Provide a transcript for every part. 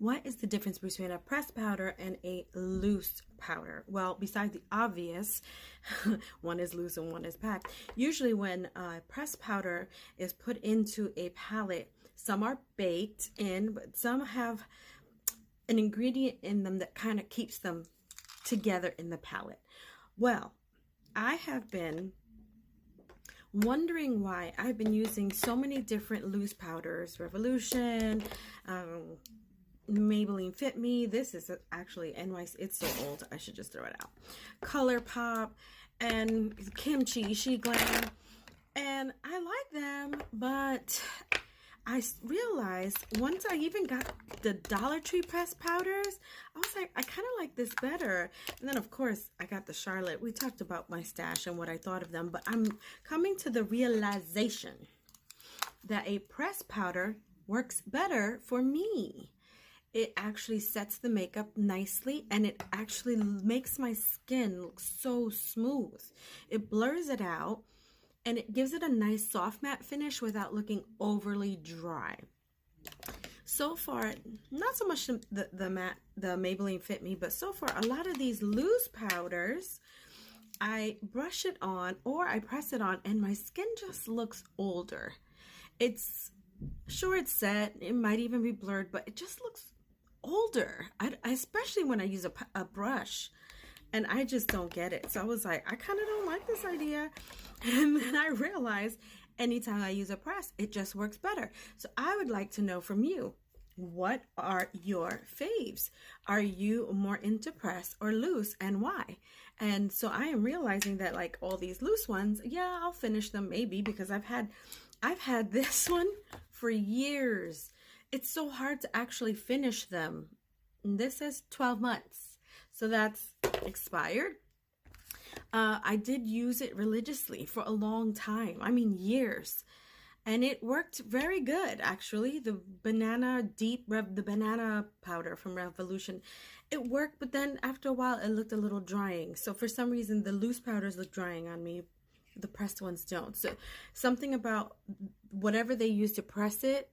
What is the difference between a pressed powder and a loose powder? Well, besides the obvious, one is loose and one is packed. Usually when pressed powder is put into a palette, some are baked in, but some have an ingredient in them that kind of keeps them together in the palette. Well, I have been wondering why I've been using so many different loose powders, Revolution, Maybelline Fit Me. This is actually NYC. It's so old. I should just throw it out. ColourPop and Kimchi, SheGlam. And I like them, but I realized once I even got the Dollar Tree pressed powders, I was like, I kind of like this better. And then, of course, I got the Charlotte. We talked about my stash and what I thought of them, but I'm coming to the realization that a pressed powder works better for me. It actually sets the makeup nicely, and it actually makes my skin look so smooth. It blurs it out, and it gives it a nice soft matte finish without looking overly dry. So far, not so much the Maybelline Fit Me, but so far a lot of these loose powders, I brush it on or I press it on, and my skin just looks older. It's set, it might even be blurred, but it just looks older. Especially when I use a brush, and I just don't get it. So I was like, I kind of don't like this idea. And then I realized anytime I use a press, it just works better. So I would like to know from you, what are your faves? Are you more into press or loose, and why? And so I am realizing that like all these loose ones, yeah, I'll finish them maybe, because I've had this one for years. It's so hard to actually finish them. And this is 12 months. So that's expired. I did use it religiously for a long time. I mean, years. And it worked very good, actually. The banana powder from Revolution, it worked, but then after a while, it looked a little drying. So for some reason, the loose powders look drying on me. The pressed ones don't. So something about whatever they use to press it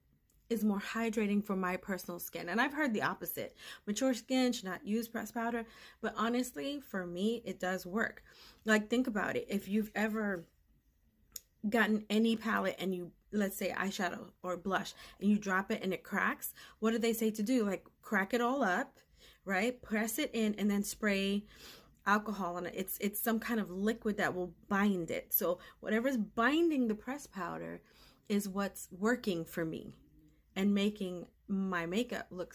is more hydrating for my personal skin. And I've heard the opposite. Mature skin should not use pressed powder. But honestly, for me, it does work. Like, think about it. If you've ever gotten any palette and you, let's say eyeshadow or blush, and you drop it and it cracks, what do they say to do? Like, crack it all up, right? Press it in and then spray alcohol on it. It's some kind of liquid that will bind it. So whatever's binding the pressed powder is what's working for me and making my makeup look